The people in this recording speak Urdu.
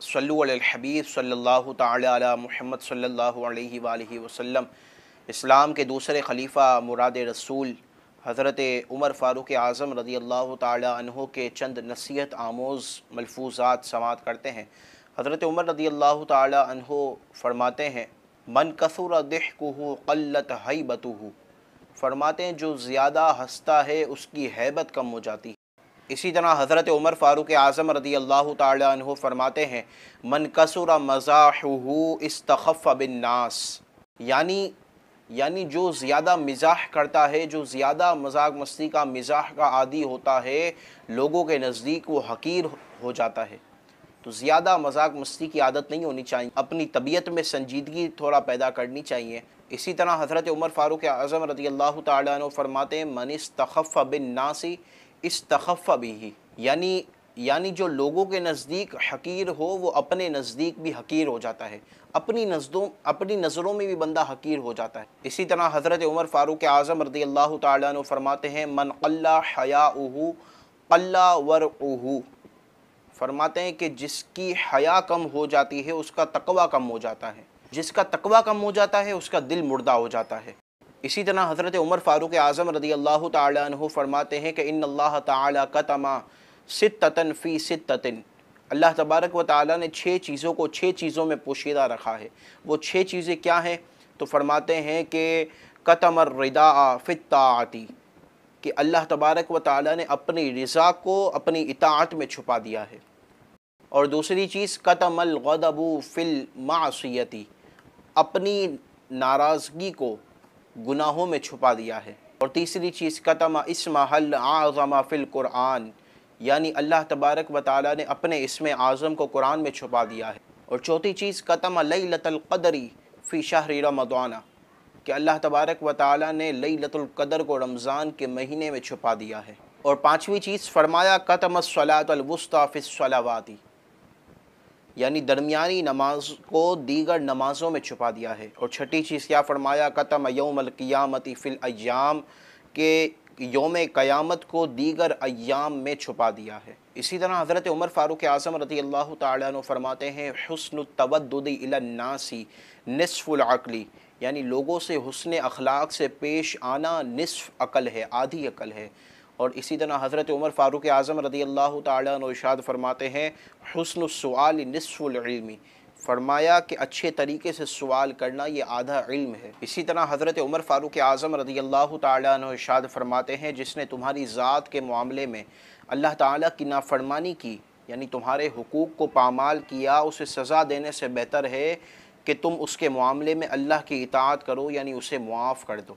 صلو علی الحبیب صلی اللہ تعالی علی محمد صلی اللہ علیہ وآلہ وسلم۔ اسلام کے دوسرے خلیفہ مراد رسول حضرت عمر فاروق اعظم رضی اللہ تعالی عنہ کے چند نصیحت آموز ملفوظات سماعت کرتے ہیں۔ حضرت عمر رضی اللہ تعالی عنہ فرماتے ہیں من کثر ضحکہ قلت ہیبتہ، فرماتے ہیں جو زیادہ ہنستا ہے اس کی ہیبت کم ہو جاتی ہے۔ اسی طرح حضرت عمر فاروق اعظم رضی اللہ تعالی عنہ فرماتے ہیں من کثر مزاحہ استخف بالناس، یعنی جو زیادہ مزاح کرتا ہے، جو زیادہ مذاق مستی کا مزاح کا عادی ہوتا ہے، لوگوں کے نزدیک وہ حقیر ہو جاتا ہے۔ تو زیادہ مذاق مستی کی عادت نہیں ہونی چاہیے، اپنی طبیعت میں سنجیدگی تھوڑا پیدا کرنی چاہیے۔ اسی طرح حضرت عمر فاروق اعظم رضی اللہ تعالی عنہ فرماتے ہیں من استخف بالناس استخف بہ، یعنی جو لوگوں کے نزدیک حقیر ہو وہ اپنے نزدیک بھی حقیر ہو جاتا ہے، اپنی نظروں میں بھی بندہ حقیر ہو جاتا ہے۔ اسی طرح حضرت عمر فاروق اعظم رضی اللہ تعالی عنہ فرماتے ہیں من قل حیاؤہ قل ورعہ، فرماتے ہیں کہ جس کی حیا کم ہو جاتی ہے اس کا تقوی کم ہو جاتا ہے، جس کا تقوی کم ہو جاتا ہے اس کا دل مردہ ہو جاتا ہے۔ اسی طرح حضرت عمر فاروق اعظم رضی اللہ تعالی عنہ فرماتے ہیں کہ ان اللہ تعالی کتم ستۃ فی ستۃ، اللہ تبارک و تعالی نے 6 چیزوں کو 6 چیزوں میں پوشیدہ رکھا ہے۔ وہ 6 چیزیں کیا ہیں؟ تو فرماتے ہیں کہ کتم الرداء فی الطاعۃ، کہ اللہ تبارک و تعالی نے اپنی رضا کو اپنی اطاعت میں چھپا دیا ہے۔ اور دوسری چیز کتم الغضب فی المعصیۃ، اپنی ناراضگی کو گناہوں میں چھپا دیا ہے۔ اور تیسری چیز کتم اسمہ العظم فی القرآن، یعنی اللہ تبارک و تعالی نے اپنے اسم اعظم کو قرآن میں چھپا دیا ہے۔ اور چوتھی چیز کتم لیلۃ القدر فی شہر رمضان، کہ اللہ تبارک و تعالی نے لیلۃ القدر کو رمضان کے مہینے میں چھپا دیا ہے۔ اور پانچویں چیز فرمایا کتم الصلاۃ الوسطی فی الصلوات، یعنی درمیانی نماز کو دیگر نمازوں میں چھپا دیا ہے۔ اور چھٹی چیز کیا فرمایا کتم یوم القیامت فی الایام، کہ یوم قیامت کو دیگر ایام میں چھپا دیا ہے۔ اسی طرح حضرت عمر فاروق اعظم رضی اللہ تعالیٰ عنہ فرماتے ہیں حسن التودد الی الناس نصف العقل، یعنی لوگوں سے حسن اخلاق سے پیش آنا نصف عقل ہے، آدھی عقل ہے۔ اور اسی طرح حضرت عمر فاروق اعظم رضی اللہ تعالیٰ عنہ ارشاد فرماتے ہیں حسن السؤال نصف العلم، فرمایا کہ اچھے طریقے سے سوال کرنا یہ آدھا علم ہے۔ اسی طرح حضرت عمر فاروق اعظم رضی اللہ تعالیٰ عنہ ارشاد فرماتے ہیں جس نے تمہاری ذات کے معاملے میں اللہ تعالیٰ کی نافرمانی کی، یعنی تمہارے حقوق کو پامال کیا، اسے سزا دینے سے بہتر ہے کہ تم اس کے معاملے میں اللہ کی اطاعت کرو، یعنی اسے معاف کر دو۔